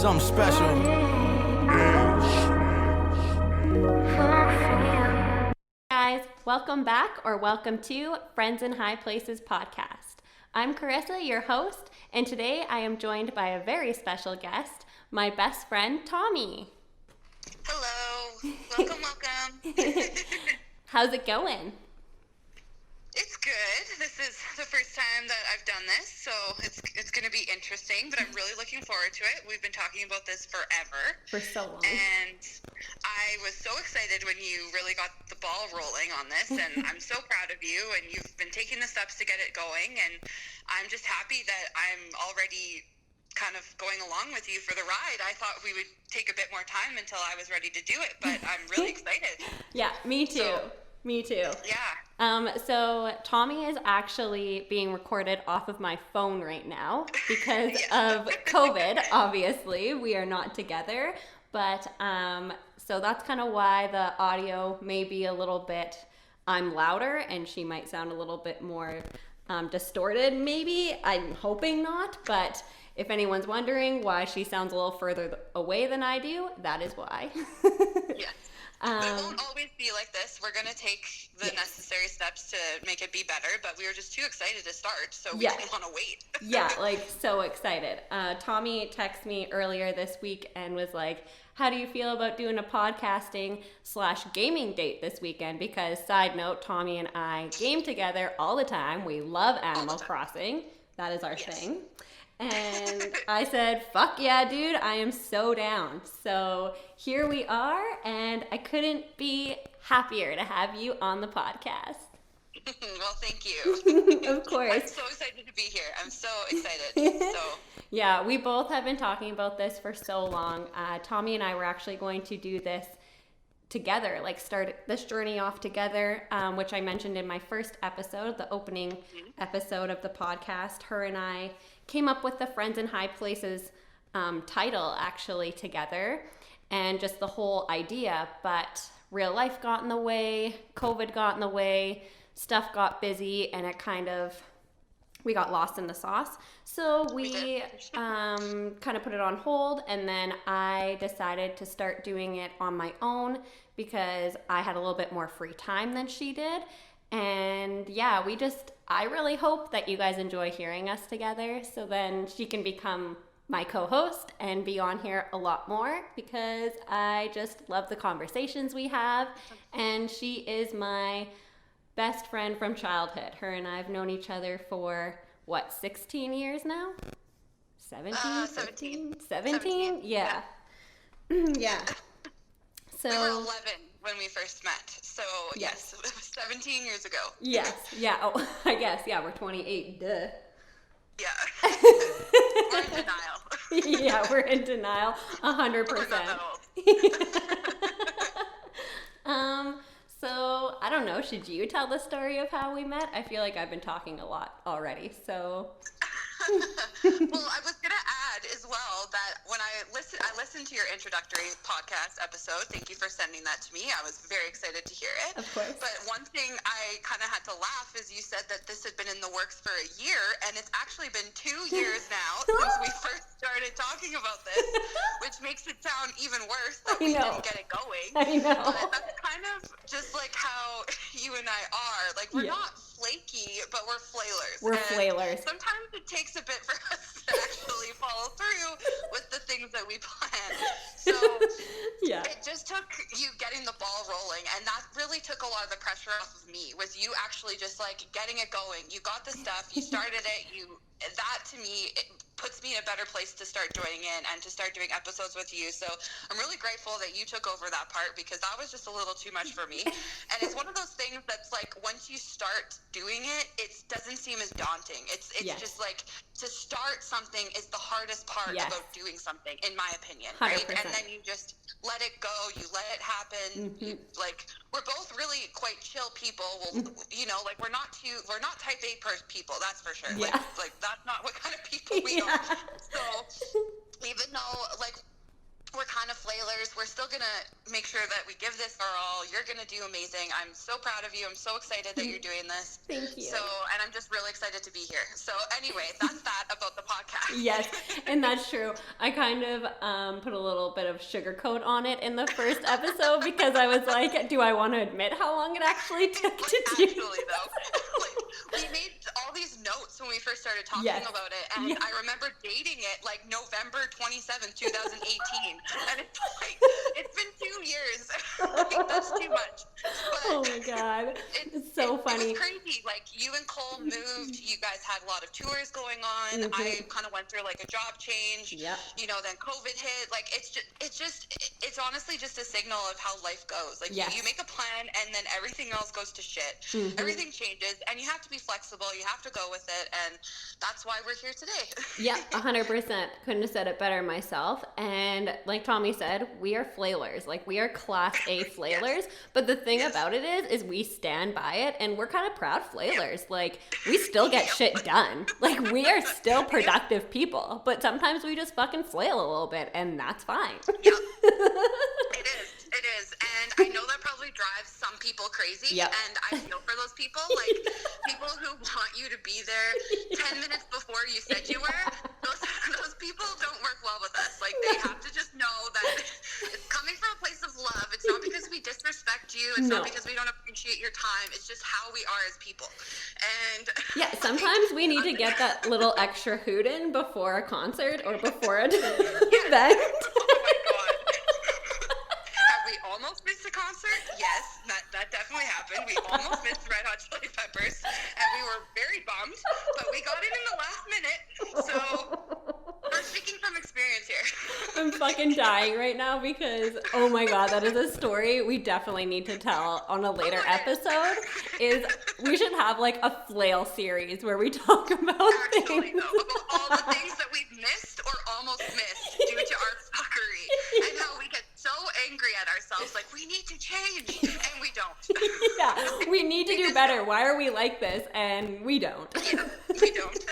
something special. Guys, welcome back or welcome to Friends in High Places podcast. I'm Carissa, your host, and today I am joined by a very special guest, my best friend, Thomi. Hello. Welcome. How's it going? It's good. This is the first time that I've done this, so it's going to be interesting, but I'm really looking forward to it. We've been talking about this forever. For so long. And I was so excited when you really got the ball rolling on this, and I'm so proud of you, and you've been taking the steps to get it going, and I'm just happy that I'm already kind of going along with you for the ride. I thought we would take a bit more time until I was ready to do it, but I'm really excited. Yeah, me too. Me too. Yeah. So Thomi is actually being recorded off of my phone right now because of COVID. Obviously, we are not together, but so that's kind of why the audio may be a little bit. I'm louder, and she might sound a little bit more distorted. Maybe I'm hoping not, but if anyone's wondering why she sounds a little further away than I do, that is why. Yes. But it won't always be like this. We're going to take the necessary steps to make it be better, but we were just too excited to start, so we didn't want to wait. Yeah, like so excited. Thomi texted me earlier this week and was like, how do you feel about doing a podcasting/gaming date this weekend? Because side note, Thomi and I game together all the time. We love Animal Crossing. That is our thing. And I said, fuck yeah, dude, I am so down. So here we are, and I couldn't be happier to have you on the podcast. Well, thank you. Of course. I'm so excited to be here. I'm so excited. Yeah, we both have been talking about this for so long. Thomi and I were actually going to do this together, like start this journey off together, which I mentioned in my first episode, the opening episode of the podcast. Her and I came up with the Friends in High Places title actually together, and just the whole idea, but real life got in the way, COVID got in the way, stuff got busy, and it we got lost in the sauce. So we kind of put it on hold, and then I decided to start doing it on my own because I had a little bit more free time than she did. And yeah, I really hope that you guys enjoy hearing us together, so then she can become my co-host and be on here a lot more, because I just love the conversations we have, and she is my best friend from childhood. Her and I have known each other for, 16 years now? 17? 17? Yeah. Yeah. So we were 11 when we first met. So, yes, 17 years ago. Yes. Yeah. Oh, I guess. Yeah, we're 28. Duh. Yeah. We're in denial. Yeah, we're in denial. 100%. We're not that old. So I don't know. Should you tell the story of how we met? I feel like I've been talking a lot already. So. Well, I was going to add as well that when I listened to your introductory podcast episode. Thank you for sending that to me. I was very excited to hear it. Of course. But one thing I kind of had to laugh is you said that this had been in the works for a year, and it's actually been 2 years now since we first started talking about this, which makes it sound even worse that we didn't get it going. I know. But that's kind of just like how you and I are. Like, we're not flaky, but we're flailers. We're flailers. Sometimes it takes a bit for us to actually follow through with the things that we plan. So it just took you getting the ball rolling, and that really took a lot of the pressure off of me, was you actually just like getting it going. You got the stuff, you started it, that to me, it puts me in a better place to start joining in and to start doing episodes with you. So I'm really grateful that you took over that part, because that was just a little too much for me. And it's one of those things that's like, once you start doing it, it doesn't seem as daunting. It's just like, to start something is the hardest part about doing something, in my opinion, right? 100%. And then you just let it go, you let it happen. You, like, we're both really quite chill people. You know, like, we're not type A people, that's for sure. Like that's not what kind of people we are. So even though, like, we're kind of flailers. We're still going to make sure that we give this our all. You're going to do amazing. I'm so proud of you. I'm so excited that you're doing this. Thank you. So, and I'm just really excited to be here. So anyway, that's that about the podcast. Yes, and that's true. I kind of put a little bit of sugarcoat on it in the first episode because I was like, do I want to admit how long it actually took to do? Actually, though, we made all these notes when we first started talking about it, and I remember dating it like November 27th, 2018. And it's like, it's been 2 years. Like, that's too much. But oh my God. It's so funny. It was crazy. Like, you and Cole moved. You guys had a lot of tours going on. I kind of went through like a job change. Yep. You know, then COVID hit. Like, it's honestly just a signal of how life goes. Like, you make a plan and then everything else goes to shit. Everything changes and you have to be flexible. You have to go with it. And that's why we're here today. Yeah, 100%. Couldn't have said it better myself. And like Thomi said, we are flailers. Like, we are class A flailers. But the thing about it is we stand by it, and we're kind of proud flailers. Like, we still get shit done. Like, we are still productive people. But sometimes we just fucking flail a little bit, and that's fine. Yep. It is. And I know that probably drives some people crazy. Yep. And I feel for those people. Like, people who want you to be there 10 minutes before you said you were. Those people don't work well with us. Like, they have to just know that it's coming from a place of love. It's not because we disrespect you. It's not because we don't appreciate your time. It's just how we are as people. And yeah, sometimes we need to get that little extra hoot in before a concert or before an event. Oh my God. Have we almost missed a concert? Yes, that definitely happened. We almost missed Red Hot Chili Peppers, and we were very bummed, but we got it in the last minute. So we're speaking from experience here. I'm fucking dying right now because, oh my God, that is a story we definitely need to tell on a later episode. Is we should have like a flail series where we talk about things. Though, about all the things that we've missed or almost missed due to our fuckery, and how we get so angry at ourselves, like, we need to change, and we don't. Yeah, we need to do better. Why are we like this? And we don't. Yeah, we don't.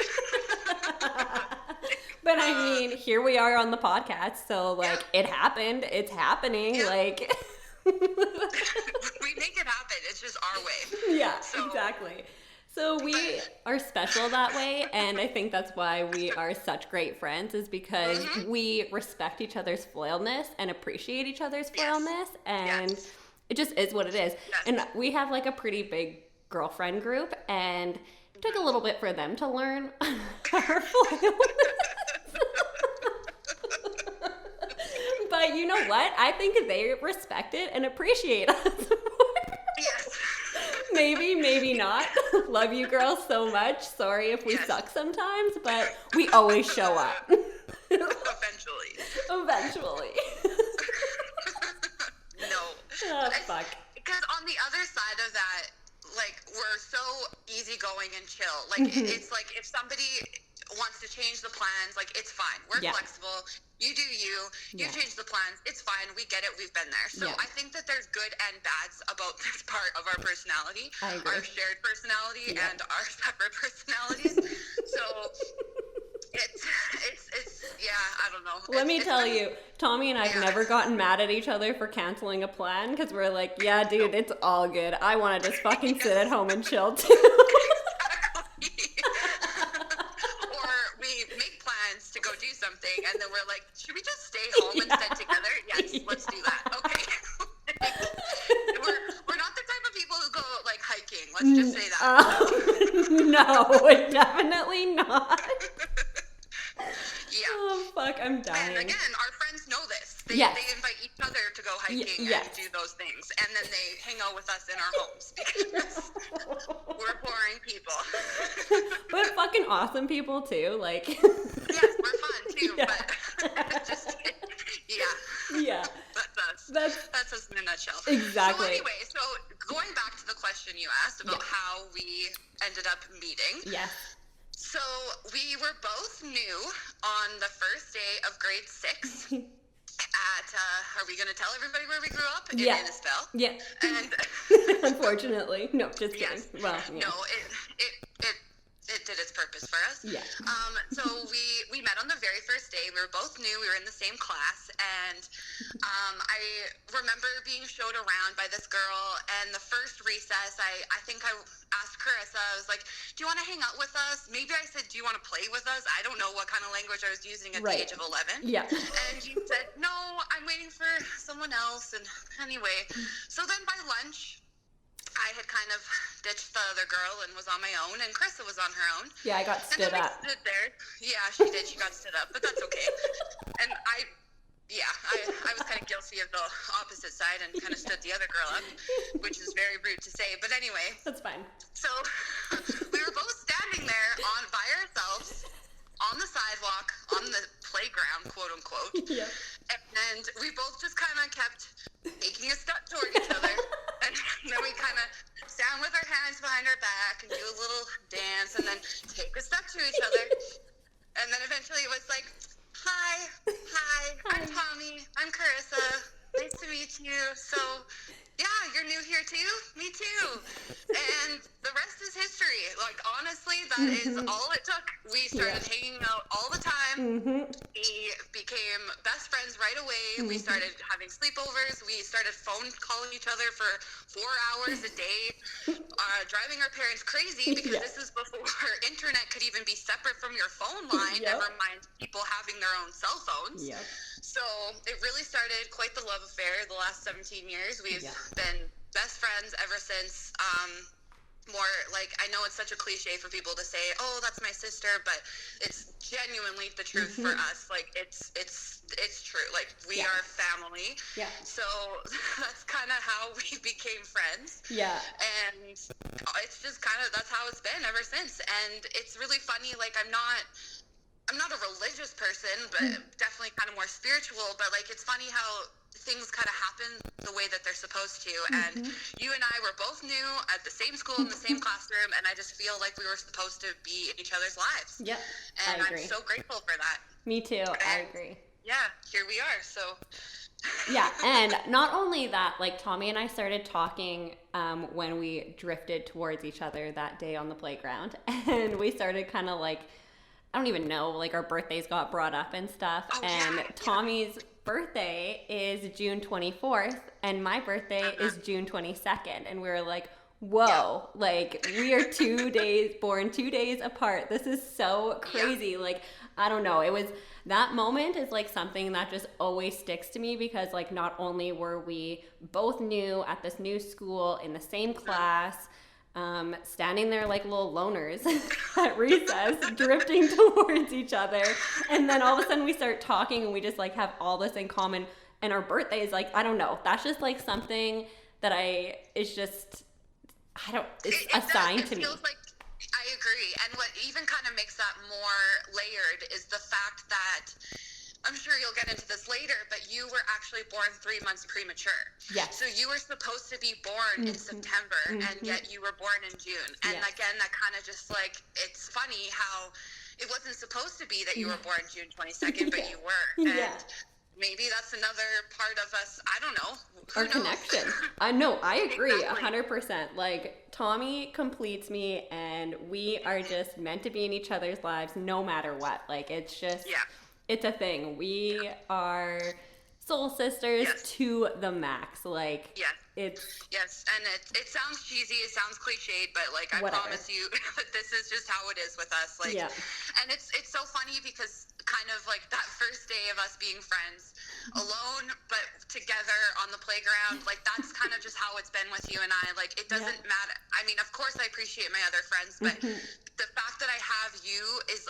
But I mean, here we are on the podcast, so like, it happened. It's happening. Like, we make it happen. It's just our way. Yeah, exactly. So we are special that way, and I think that's why we are such great friends, is because we respect each other's flailness and appreciate each other's flailness, and it just is what it is. And we have like a pretty big girlfriend group, and it took a little bit for them to learn our flailness. But you know what? I think they respect it and appreciate us more. Yes. Maybe not. Love you girls so much. Sorry if we suck sometimes, but we always show up. Eventually. No. Oh, fuck. Because on the other side of that, like, we're so easygoing and chill. Like, it's like if somebody wants to change the plans, like, it's fine. We're flexible. You do you change the plans. It's fine. We get it. We've been there. So I think that there's good and bads about this part of our personality, our shared personality and our separate personalities. So it's I don't know. Let me tell you, Thomi and I have never gotten mad at each other for canceling a plan, because we're like, yeah, dude, it's all good. I want to just fucking sit at home and chill too. Or we make plans to go do something, and then we're like, should we just stay home instead together? Yes, let's do that. Okay. we're not the type of people who go like hiking. Let's just say that. No, definitely not. Yeah. Oh, fuck, I'm dying. And again, our friends know this. They invite each other to go hiking and do those things. And then they hang out with us in our homes because we're boring people. But fucking awesome people, too. Like. Yes, we're fun, too. But just, yeah. That's us in a nutshell. Exactly. So anyway, going back to the question you asked about how we ended up meeting. Yes. So we were both new on the first day of grade 6 at, are we going to tell everybody where we grew up? In Innisfil. Yeah. And unfortunately. No, just kidding. Yes. Well, No, it did its purpose for us. us. Yeah. So we met on the very first day. We were both new. We were in the same class, and I remember being showed around by this girl. And the first recess, I think I asked Carissa. I was like, "Do you want to hang out with us?" Maybe I said, "Do you want to play with us?" I don't know what kind of language I was using at the age of 11. Yeah. And you said, "No, I'm waiting for someone else." And anyway, so then by lunch, I had kind of ditched the other girl and was on my own, and Carissa was on her own. Yeah, I got stood up. Stood there. Yeah, she did. She got stood up, but that's okay. And I was kind of guilty of the opposite side and kind of stood the other girl up, which is very rude to say. But anyway. That's fine. So we were both standing there by ourselves on the sidewalk, on the playground, quote unquote. Yeah. And we both just kind of kept taking a step toward each other. And then we kind of stand with our hands behind our back and do a little dance and then take a step to each other. And then eventually it was like, hi, I'm Thomi, I'm Carissa, nice to meet you. So, yeah, you're new here too? Me too. And the rest is history. Like, honestly, that is all it took. We started hanging out all the time. We became best friends right away. We started having sleepovers. We started phone calling each other for 4 hours a day, driving our parents crazy because this is before internet could even be separate from your phone line, never mind people having their own cell phones. So it really started quite the love affair the last 17 years. We've been best friends ever since. More like, I know it's such a cliche for people to say, "Oh, that's my sister," but it's genuinely the truth for us. Like, it's true. Like, we are family. Yeah. So that's kind of how we became friends. Yeah. And it's just kind of, that's how it's been ever since. And it's really funny. Like, I'm not a religious person, but definitely kind of more spiritual. But like, it's funny how things kind of happen the way that they're supposed to. And you and I were both new at the same school in the same classroom, and I just feel like we were supposed to be in each other's lives. Yeah, and I'm so grateful for that. Me too. I agree. Yeah, here we are. So. Yeah, and not only that, like, Thomi and I started talking when we drifted towards each other that day on the playground, and we started kind of like, I don't even know, like, our birthdays got brought up and stuff. Tommy's birthday is June 24th, and my birthday is June 22nd. And we were like, whoa, like, we are 2 days, born 2 days apart. This is so crazy. Like, I don't know. It was, that moment is like something that just always sticks to me because, like, not only were we both new at this new school in the same class, standing there like little loners at recess, drifting towards each other, and then all of a sudden we start talking and we just like have all this in common, and our birthdays, like, I don't know, that's just like something that it's assigned to me. Feels like, I agree, and what even kind of makes that more layered is the fact that, I'm sure you'll get into this later, but you were actually born 3 months premature. Yes. So you were supposed to be born in September, and yet you were born in June. And again, that kind of just like, it's funny how it wasn't supposed to be that you were born June 22nd, but you were. And maybe that's another part of us, I don't know. Our connection. I agree, 100%. Like, Thomi completes me, and we are just meant to be in each other's lives no matter what. Like, it's just... It's a thing. We are soul sisters to the max. Like, it's... Yes, and it sounds cheesy, it sounds cliched, but, like, I promise you, this is just how it is with us. Like, and it's so funny because kind of, like, that first day of us being friends, alone, but together on the playground, like, that's kind of just how it's been with you and I. Like, it doesn't matter. I mean, of course, I appreciate my other friends, but the fact that I have you is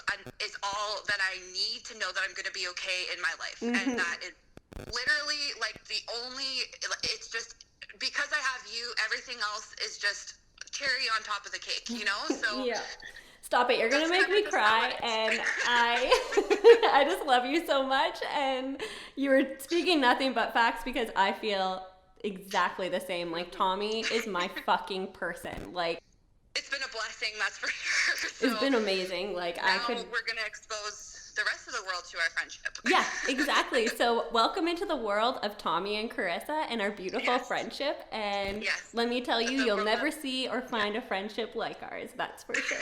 all that I need to know that I'm going to be okay in my life. And that is literally, like, it's just, because I have you, everything else is just cherry on top of the cake, you know? So Stop it. You're going to make me cry. And I just love you so much. And you were speaking nothing but facts because I feel exactly the same. Like, Thomi is my fucking person. Like, it's been a blessing, that's for sure. So it's been amazing. Like, we're going to expose the rest of the world to our friendship. Yeah, exactly. So welcome into the world of Thomi and Carissa and our beautiful friendship. And let me tell you, you'll never see or find a friendship like ours. That's for sure.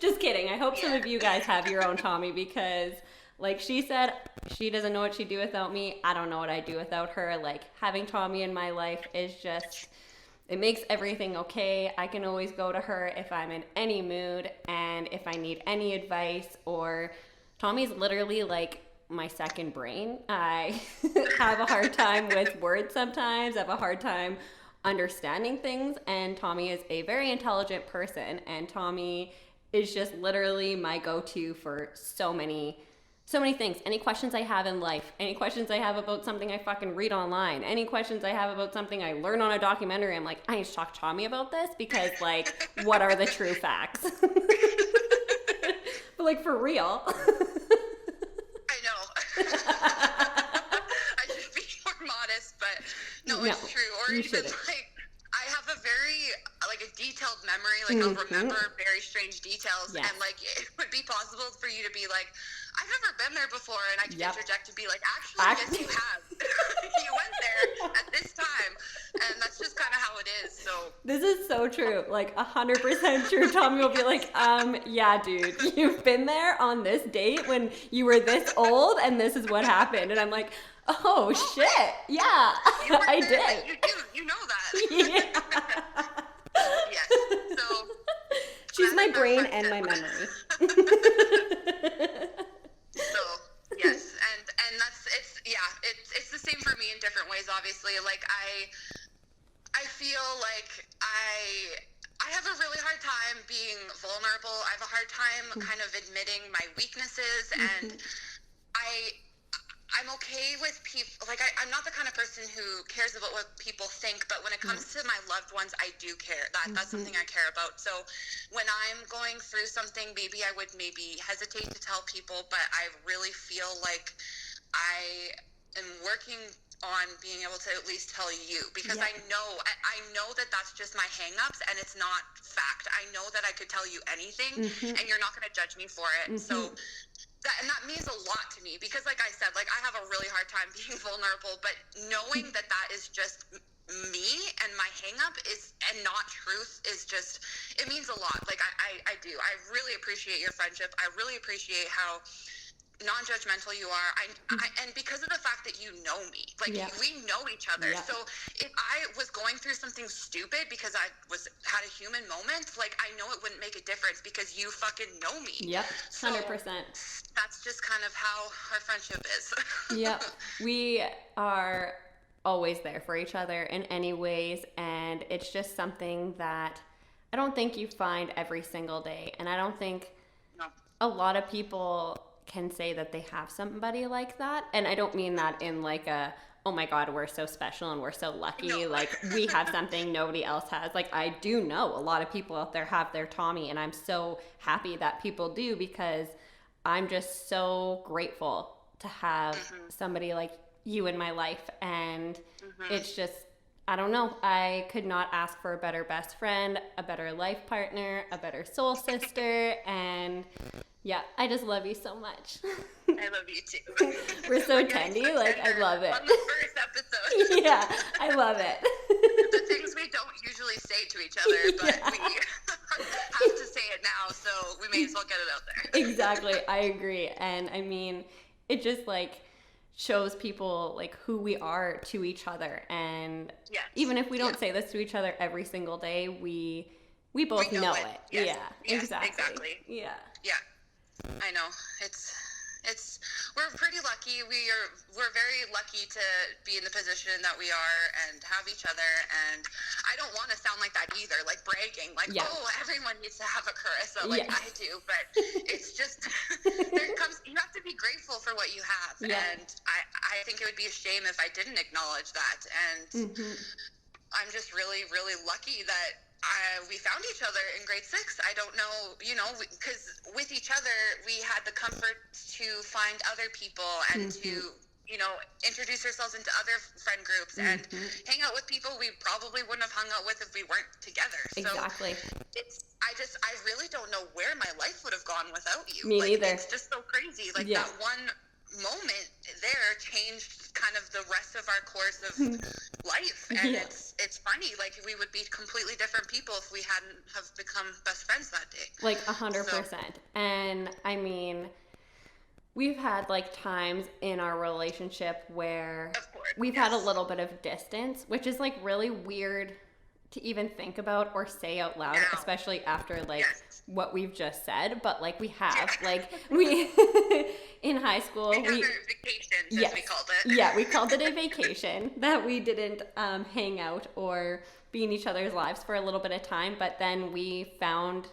Just kidding. I hope some of you guys have your own Thomi, because like she said, she doesn't know what she'd do without me. I don't know what I'd do without her. Like, having Thomi in my life is just, it makes everything okay. I can always go to her if I'm in any mood and if I need any advice. Or Tommy's literally like my second brain. I have a hard time with words sometimes. I have a hard time understanding things, and Thomi is a very intelligent person, and Thomi is just literally my go-to for so many things. Any questions I have in life, any questions I have about something I fucking read online, any questions I have about something I learn on a documentary, I'm like, I need to talk to Thomi about this, because like, what are the true facts? But like, for real. I know. I should be more modest, but no, it's true. Or even like, I have a very, like, a detailed memory. Like, I'll remember very strange details. And like, it would be possible for you to be like, I've never been there before, and I can interject to be like, actually, yes, you have. You went there at this time, and that's just kind of how it is. So this is so true, like 100% true. Thomi will be like, yeah, dude, you've been there on this date when you were this old, and this is what happened. And I'm like, oh shit, yeah, I did. You know that. Yes. So she's my brain and my memory. So yes, and that's it's the same for me in different ways. Obviously, like I feel like I have a really hard time being vulnerable. I have a hard time kind of admitting my weaknesses, and I'm okay with people. Like, I'm not the kind of person who cares about what people think, but when it comes to my loved ones, I do care. That's something I care about. So when I'm going through something, maybe I would hesitate to tell people, but I really feel like I am working on being able to at least tell you, because I know that that's just my hang-ups, and it's not fact. I know that I could tell you anything, and you're not going to judge me for it. So that means a lot to me, because like I said, like, I have a really hard time being vulnerable, but knowing that is just me and my hang-up and not truth is just, it means a lot. Like, I do. I really appreciate your friendship. I really appreciate how non-judgmental you are. And because of the fact that you know me, like, we know each other. So if I was going through something stupid because I had a human moment, like, I know it wouldn't make a difference because you fucking know me. Yep, 100%. So that's just kind of how our friendship is. Yep, we are always there for each other in any ways, and it's just something that I don't think you find every single day, and I don't think a lot of people can say that they have somebody like that. And I don't mean that in like a, oh my God, we're so special and we're so lucky. No. Like, we have something nobody else has. Like, I do know a lot of people out there have their Thomi, and I'm so happy that people do, because I'm just so grateful to have somebody like you in my life. And it's just, I don't know, I could not ask for a better best friend, a better life partner, a better soul sister, and yeah, I just love you so much. I love you too. We're so tendy, like, I love it. On the first episode. Yeah, I love it. The things we don't usually say to each other, but we have to say it now, so we may as well get it out there. Exactly, I agree. And I mean, it just like shows people like who we are to each other. And even if we don't say this to each other every single day, we both know it. Yes. Yeah, exactly. Yeah. I know. We're pretty lucky. We're very lucky to be in the position that we are and have each other. And I don't want to sound like that either, like bragging, like, oh, everyone needs to have a Carissa, like I do. But it's just, you have to be grateful for what you have. And I think it would be a shame if I didn't acknowledge that. And I'm just really, really lucky that we found each other in grade 6. I don't know, because with each other, we had the comfort to find other people and to introduce ourselves into other friend groups and hang out with people we probably wouldn't have hung out with if we weren't together. Exactly. So I really don't know where my life would have gone without you. Me neither. It's just so crazy. That one moment there changed kind of the rest of our course of life. And it's funny, we would be completely different people if we hadn't have become best friends that day. 100%. And I mean, we've had times in our relationship where we've had a little bit of distance, which is really weird to even think about or say out loud, especially after what we've just said. But we have we in high school we vacation, as we called it. Yeah, we called it a vacation that we didn't hang out or be in each other's lives for a little bit of time, but then we found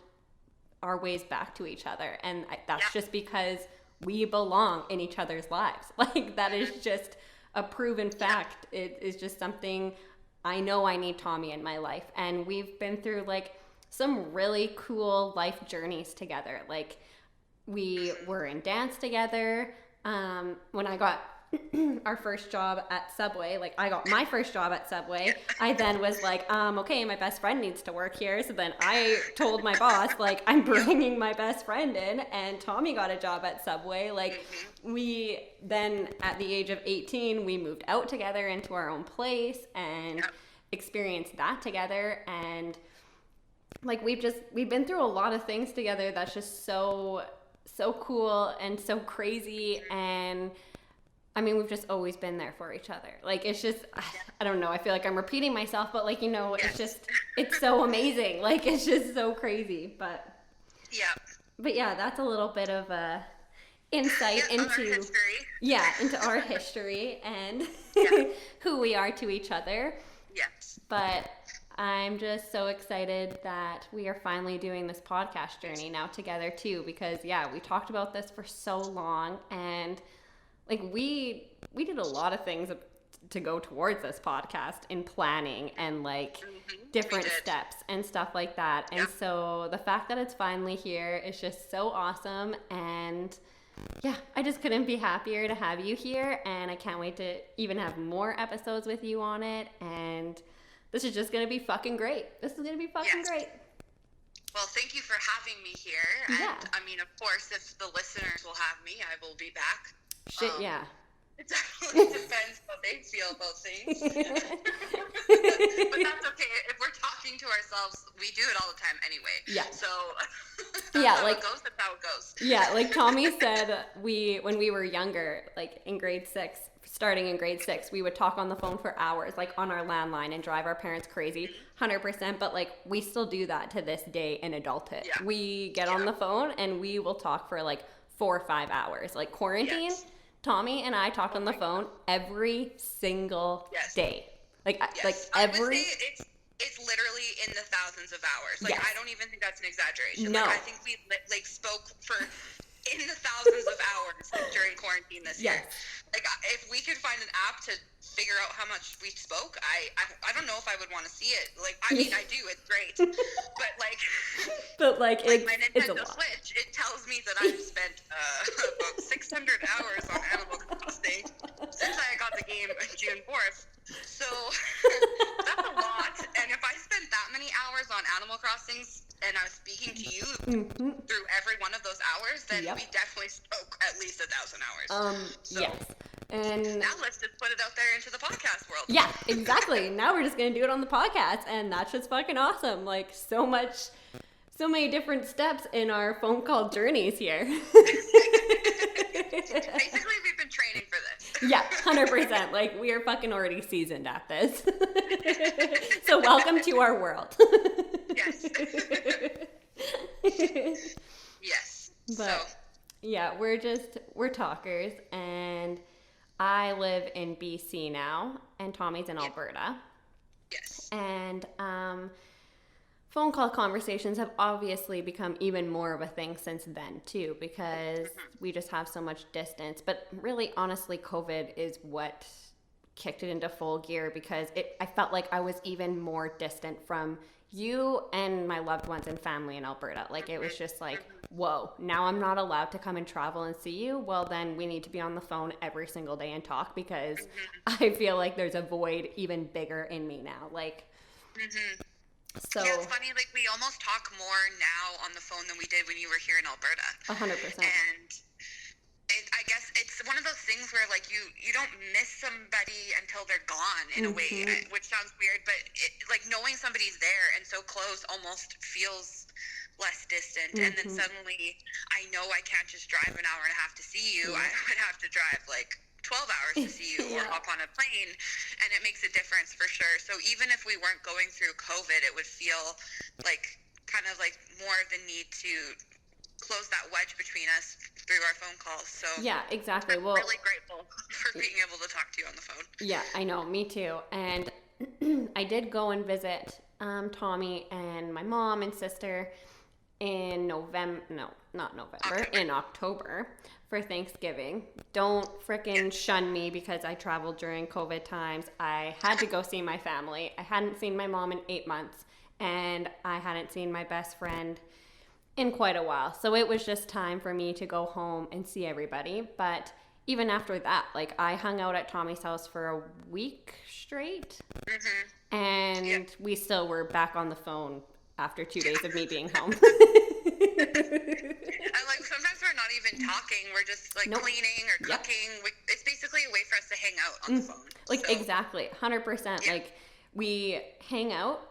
our ways back to each other, and that's just because we belong in each other's lives. That is just a proven fact. It is just something I know I need Thomi in my life. And we've been through some really cool life journeys together. We were in dance together. When I got our first job at Subway, I got my first job at Subway, I then was okay, my best friend needs to work here. So then I told my boss, I'm bringing my best friend in, and Thomi got a job at Subway. We then, at the age of 18, we moved out together into our own place and experienced that together. And we've been through a lot of things together that's just so cool and so crazy. And I mean, we've just always been there for each other. It's just, I don't know, I feel I'm repeating myself, but it's just, it's so amazing. It's just so crazy. But yeah, that's a little bit of a insight into our history and who we are to each other. Yes. But I'm just so excited that we are finally doing this podcast journey now together too, because we talked about this for so long, and we did a lot of things to go towards this podcast in planning and different steps and stuff like that. And so the fact that it's finally here is just so awesome. And I just couldn't be happier to have you here, and I can't wait to even have more episodes with you on it. And this is just going to be fucking great. This is going to be fucking great. Well, thank you for having me here. And I mean, of course, if the listeners will have me, I will be back. It definitely depends how they feel about things. But that's okay. If we're talking to ourselves, we do it all the time anyway. Yeah. So that's how it goes, that's how it goes. Yeah, Thomi said, when we were younger, starting in grade 6, we would talk on the phone for hours, on our landline, and drive our parents crazy, 100%. But we still do that to this day in adulthood. Yeah. We get on the phone and we will talk for 4 or 5 hours. Quarantine, Thomi and I talked on the phone every single day. I would say it's literally in the thousands of hours. I don't even think that's an exaggeration. No. I think we spoke for in the thousands of hours during quarantine this year. If we could find an app to figure out how much we spoke, I don't know if I would want to see it. I mean, I do. It's great, but my Nintendo Switch, it tells me that I've spent about 600 hours on Animal Crossing since I got the game June 4th. So that's a lot. And if I spent that many hours on Animal Crossings and I was speaking to you through every one of those hours, then we definitely spoke at least 1,000 hours. Yes. And now let's just put it out there into the podcast world. Yeah, exactly. Now we're just going to do it on the podcast, and that's just fucking awesome. So many different steps in our phone call journeys here. Basically, we've been training for this. Yeah, 100%. We are fucking already seasoned at this. So welcome to our world. Yes. Yes. But we're talkers, and I live in BC now, and Tommy's in Alberta. Yes. And phone call conversations have obviously become even more of a thing since then too, because we just have so much distance. But really, honestly, COVID is what kicked it into full gear because I felt like I was even more distant from you and my loved ones and family in Alberta. Like, it was just like, whoa, now I'm not allowed to come and travel and see you. Well, then we need to be on the phone every single day and talk because I feel like there's a void even bigger in me now. Like, so yeah, it's funny, like, we almost talk more now on the phone than we did when you were here in Alberta. 100%. And I guess it's one of those things where, like, you don't miss somebody until they're gone in a way, which sounds weird, but like, knowing somebody's there and so close almost feels less distant. And then suddenly I know I can't just drive an hour and a half to see you. I would have to drive like 12 hours to see you or hop on a plane, and it makes a difference for sure. So even if we weren't going through COVID, it would feel like kind of like more of the need to close that wedge between us through our phone calls. So yeah, exactly. I'm really grateful for being able to talk to you on the phone. Yeah, I know, me too. And I did go and visit Thomi and my mom and sister in October for Thanksgiving. Don't frickin' shun me because I traveled during COVID times. I had to go see my family. I hadn't seen my mom in 8 months, and I hadn't seen my best friend in quite a while. So it was just time for me to go home and see everybody. But even after that, like, I hung out at Tommy's house for a week straight, and we still were back on the phone after 2 days of me being home. And like, sometimes we're not even talking, we're just like cleaning or cooking. It's basically a way for us to hang out on the phone. Like, exactly, 100%. Like, we hang out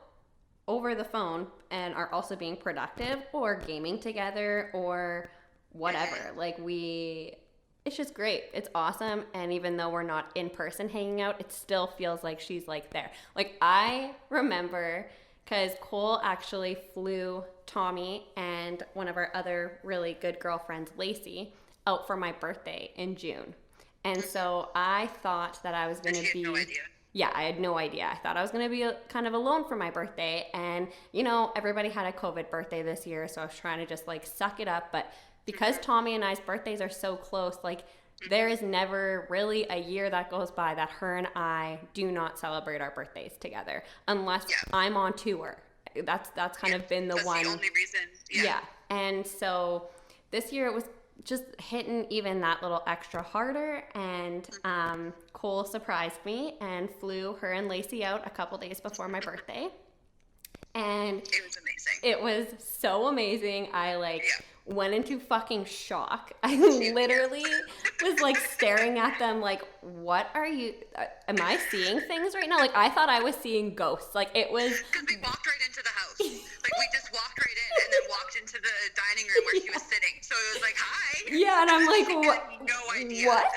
over the phone and are also being productive or gaming together or whatever. Like, it's just great. It's awesome. And even though we're not in person hanging out, it still feels like she's like there. Like, I remember because Cole actually flew Thomi and one of our other really good girlfriends, Lacey, out for my birthday in June. And so I thought that I was going to be... no idea. Yeah, I had no idea. I thought I was going to be kind of alone for my birthday. And, you know, everybody had a COVID birthday this year, so I was trying to just, like, suck it up. But because Thomi and I's birthdays are so close, like, there is never really a year that goes by that her and I do not celebrate our birthdays together unless I'm on tour. That's kind of been the one. That's the only reason. Yeah. And so this year it was just hitting even that little extra harder, and Cole surprised me and flew her and Lacey out a couple days before my birthday, and it was amazing. It was so amazing. I went into fucking shock. I literally was like staring at them like, what are you, am I seeing things right now? Like, I thought I was seeing ghosts. Like, it was... Because we walked right into the house. Like, we just walked right in and then walked into the dining room where she was sitting. So it was like, hi. Yeah, and I'm like, what? No idea. What?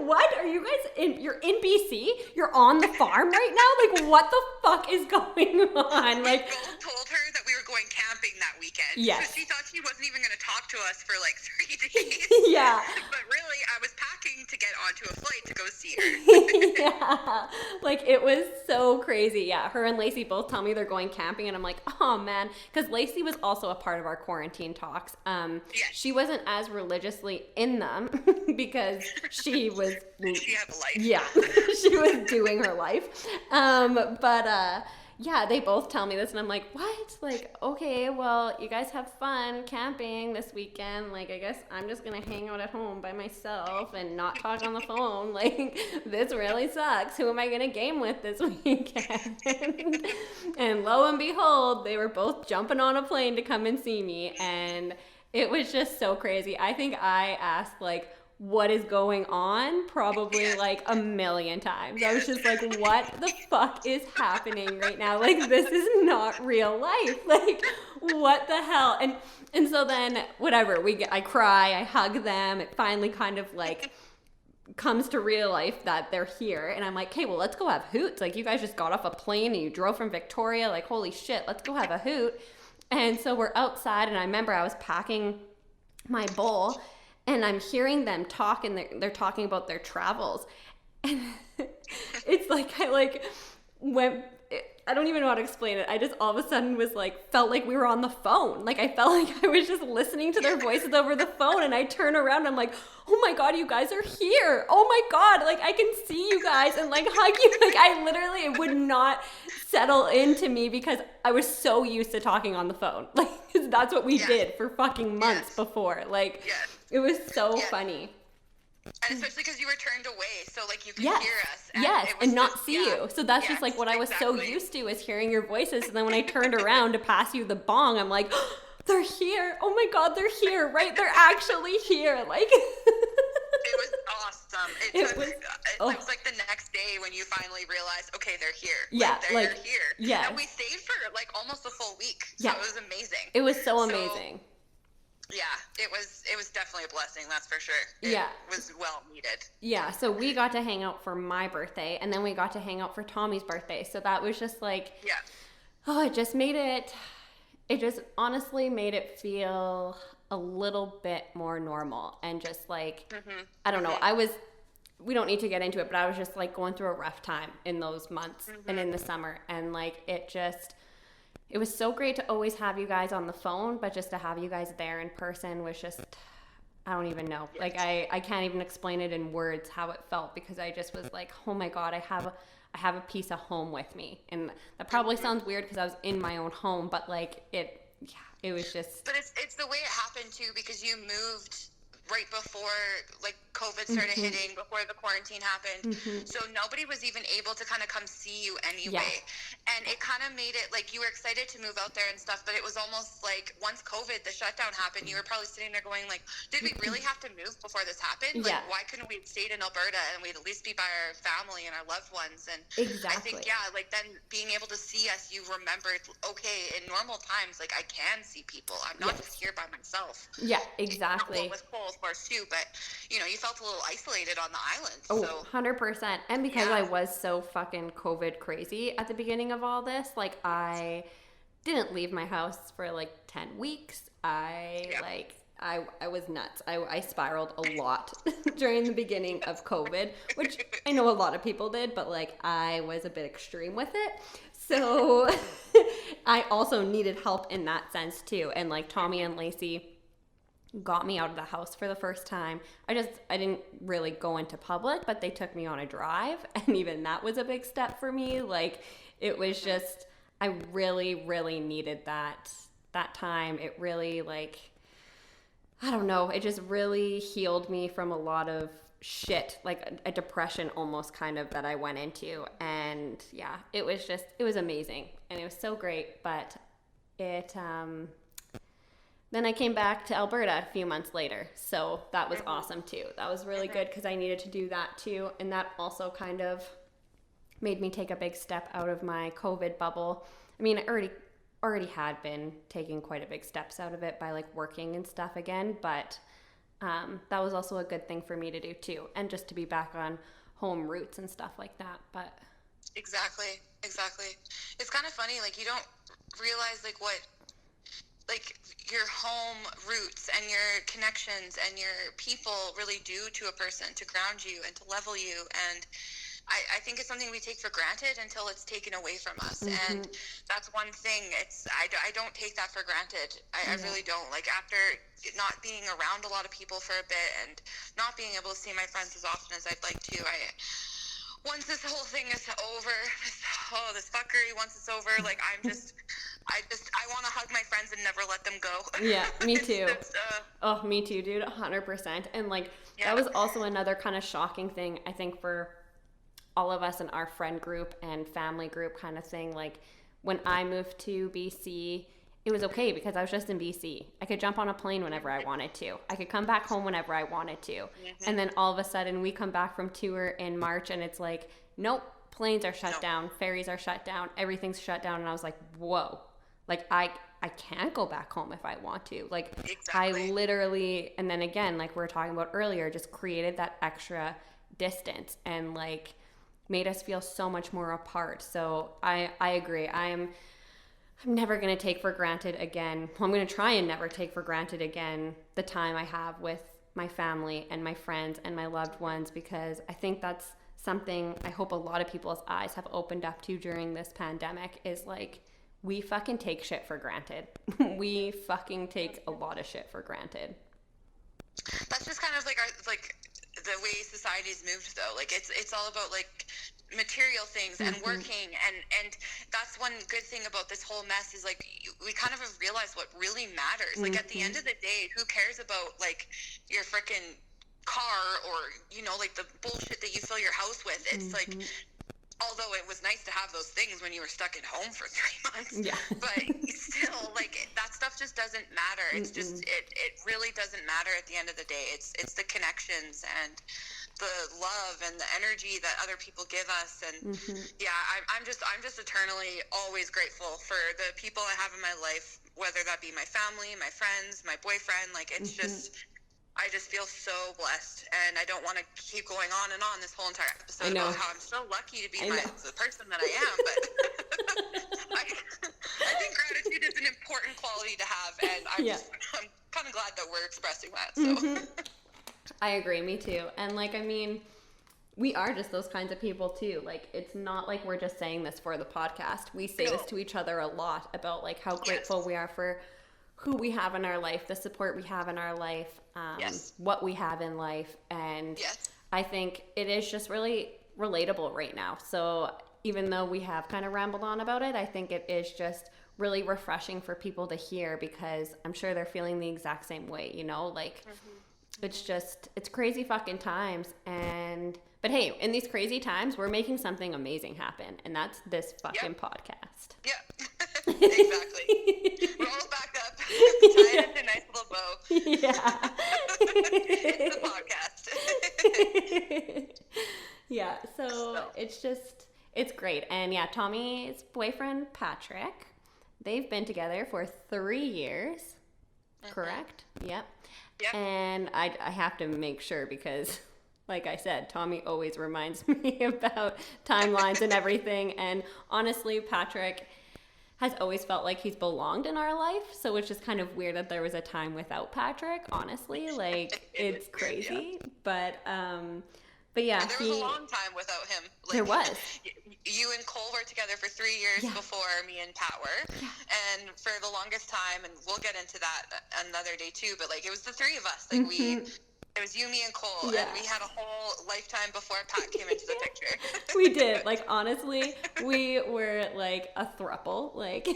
What? Are you guys you're in BC? You're on the farm right now? Like, what the fuck is going on? Like, we both told her that we were going camping that weekend. Yes. So she thought she wasn't even going to talk to us for like 3 days. Yeah. But really, I was packing to get onto a flight to go see her. Yeah. Like, it was so crazy. Yeah. Her and Lacey both tell me they're going camping, and I'm like, oh man. Because Lacey was also a part of our quarantine talks. She wasn't as religiously in them because she was... She had a life. Yeah. She was doing her life. Yeah, they both tell me this, and I'm like, what? Like, okay, well, you guys have fun camping this weekend. Like, I guess I'm just going to hang out at home by myself and not talk on the phone. Like, this really sucks. Who am I going to game with this weekend? And lo and behold, they were both jumping on a plane to come and see me, and it was just so crazy. I think I asked, like, what is going on probably like a million times. I was just like, what the fuck is happening right now? Like, this is not real life. Like, what the hell? And so then whatever, I cry, I hug them. It finally kind of like comes to real life that they're here, and I'm like, okay, well, let's go have hoots. Like, you guys just got off a plane and you drove from Victoria. Like, holy shit, let's go have a hoot. And so we're outside, and I remember I was packing my bowl, and I'm hearing them talk, and they're talking about their travels. And it's like, I don't even know how to explain it. I just all of a sudden was like, felt like we were on the phone. Like I felt like I was just listening to their voices over the phone, and I turn around and I'm like, oh my God, you guys are here. Oh my God, like I can see you guys and like hug you. Like I literally, it would not settle into me because I was so used to talking on the phone. Like that's what we did for fucking months before. Like it was so funny. And especially because you were turned away, so like you could hear us. And and not see you. So that's just like what I was so used to, is hearing your voices. And then when I turned around to pass you the bong, I'm like, oh, they're here. Oh my God, they're here, right? They're actually here. Like it was awesome. It was like the next day when you finally realized, okay, they're here. Yeah, they're here. Yeah. And we stayed for like almost a full week. So it was amazing. It was so amazing. Yeah, it was definitely a blessing, that's for sure. It was well needed. Yeah, so we got to hang out for my birthday, and then we got to hang out for Tommy's birthday. So that was just like, it just honestly made it feel a little bit more normal. And just like, I don't know, we don't need to get into it, but I was just like going through a rough time in those months and in the summer. And like, it was so great to always have you guys on the phone, but just to have you guys there in person was just, I don't even know. Like I can't even explain it in words how it felt, because I just was like, oh my God, I have a piece of home with me. And that probably sounds weird because I was in my own home, but like it was just. But it's the way it happened too, because you moved right before like COVID started hitting, before the quarantine happened. So nobody was even able to kind of come see you anyway. And it kind of made it like you were excited to move out there and stuff, but it was almost like once COVID, the shutdown happened, you were probably sitting there going like, did we really have to move before this happened? Like, why couldn't we have stayed in Alberta and we'd at least be by our family and our loved ones? And I think, like then being able to see us, you remembered, okay, in normal times, like I can see people. I'm not just here by myself. Yeah, exactly. With Cole, of course, too, but you know, you felt a little isolated on the island. Oh, so. 100%. And because I was so fucking COVID crazy at the beginning of all this, like I didn't leave my house for like 10 weeks. I was nuts. I spiraled a lot during the beginning of COVID, which I know a lot of people did, but like I was a bit extreme with it. So I also needed help in that sense too. And like Thomi and Lacey got me out of the house for the first time. I didn't really go into public, but they took me on a drive, and even that was a big step for me. Like it was just, I really, really needed that time. It really, like, I don't know, it just really healed me from a lot of shit, like a depression almost kind of that I went into. And yeah, it was amazing, and it was so great. But then I came back to Alberta a few months later. So that was awesome too. That was really good because I needed to do that too. And that also kind of made me take a big step out of my COVID bubble. I mean, I already had been taking quite a big steps out of it by like working and stuff again. But that was also a good thing for me to do too. And just to be back on home roots and stuff like that. But Exactly. It's kind of funny. Like you don't realize like what like your home roots and your connections and your people really do to a person, to ground you and to level you. And I think it's something we take for granted until it's taken away from us. And that's one thing. I don't take that for granted. I really don't. Like after not being around a lot of people for a bit and not being able to see my friends as often as I'd like to, once this whole thing is over, this fuckery, once it's over, like I want to hug my friends and never let them go. Yeah, me too. Me too, dude, 100%. And like, that was also another kind of shocking thing, I think, for all of us in our friend group and family group kind of thing. Like when I moved to BC, it was okay because I was just in BC. I could jump on a plane whenever I wanted to. I could come back home whenever I wanted to. And then all of a sudden we come back from tour in March and it's like, nope, planes are shut down, ferries are shut down, everything's shut down. And I was like, whoa, like I can't go back home if I want to. Like I literally, and then again, like we were talking about earlier, just created that extra distance and like made us feel so much more apart. So I agree. I'm never going to take for granted again. Well, I'm going to try and never take for granted again the time I have with my family and my friends and my loved ones, because I think that's something I hope a lot of people's eyes have opened up to during this pandemic is like, we fucking take shit for granted. We fucking take a lot of shit for granted. That's just kind of like the way society's moved, though. Like it's all about like material things and working, and that's one good thing about this whole mess is like we kind of have realized what really matters. Like at the end of the day, who cares about like your freaking car or, you know, like the bullshit that you fill your house with? It's like, although it was nice to have those things when you were stuck at home for 3 months, but still, like, that stuff just doesn't matter. It's just, it really doesn't matter at the end of the day. It's the connections and the love and the energy that other people give us. And I'm just eternally always grateful for the people I have in my life, whether that be my family, my friends, my boyfriend. Like, it's just, I just feel so blessed, and I don't want to keep going on and on this whole entire episode about how I'm so lucky to be the person that I am, but I think gratitude is an important quality to have, and I'm kind of glad that we're expressing that. So I agree, me too. And like, I mean, we are just those kinds of people too. Like, it's not like we're just saying this for the podcast. We say this to each other a lot about like how grateful we are for who we have in our life, the support we have in our life, what we have in life. And I think it is just really relatable right now. So even though we have kind of rambled on about it, I think it is just really refreshing for people to hear, because I'm sure they're feeling the exact same way, you know, like it's crazy fucking times. But hey, in these crazy times, we're making something amazing happen, and that's this fucking podcast. Exactly. We're all back up. Tie it into a nice little bow. It's the podcast. So it's great. And Tommy's boyfriend, Patrick, they've been together for 3 years, correct? Yep. And I have to make sure, because like I said, Thomi always reminds me about timelines and everything. And honestly, Patrick has always felt like he's belonged in our life. So it's just kind of weird that there was a time without Patrick, honestly. Like, it's crazy. But yeah. And there was a long time without him. Like, there was. You and Cole were together for 3 years before me and Pat were. And for the longest time, and we'll get into that another day too, but like, it was the three of us. Like it was you, me, and Cole, and we had a whole lifetime before Pat came into the picture. We did. Like, honestly, we were like a throuple. Like,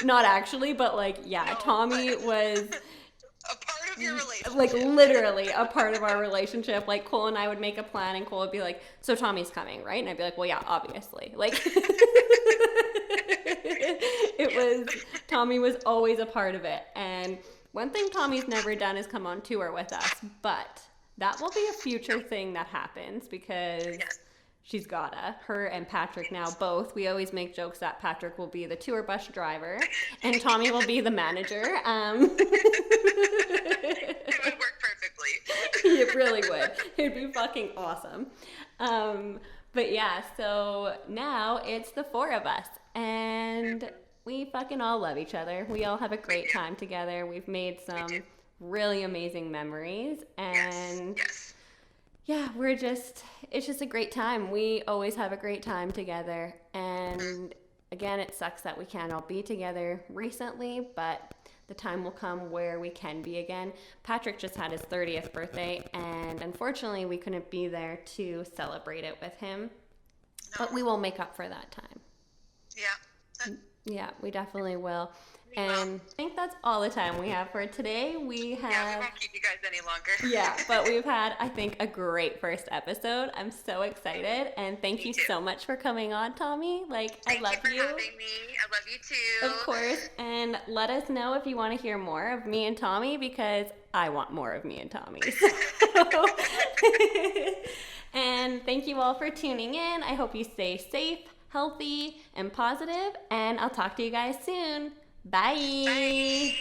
not actually, but like, Thomi was a part of your relationship. Like, literally a part of our relationship. Like, Cole and I would make a plan, and Cole would be like, so Tommy's coming, right? And I'd be like, well, yeah, obviously. Like, Thomi was always a part of it. And one thing Tommy's never done is come on tour with us, but that will be a future thing that happens, because she's gotta. Her and Patrick now both. We always make jokes that Patrick will be the tour bus driver and Thomi will be the manager. It would work perfectly. It really would. It'd be fucking awesome. But yeah, so now it's the four of us, and we fucking all love each other. We all have a great time together. We've made some really amazing memories, and it's just a great time. We always have a great time together. And again, it sucks that we can't all be together recently, but the time will come where we can be again. Patrick just had his 30th birthday, and unfortunately we couldn't be there to celebrate it with him. But we will make up for that time. Yeah, we definitely will. And I think that's all the time we have for today. We won't keep you guys any longer. But we've had, I think, a great first episode. I'm so excited, and thank you so much for coming on, Thomi. Like, I love you. Thank you for having me. I love you too. Of course. And let us know if you want to hear more of me and Thomi, because I want more of me and Thomi. And thank you all for tuning in. I hope you stay safe, healthy, and positive, and I'll talk to you guys soon. Bye.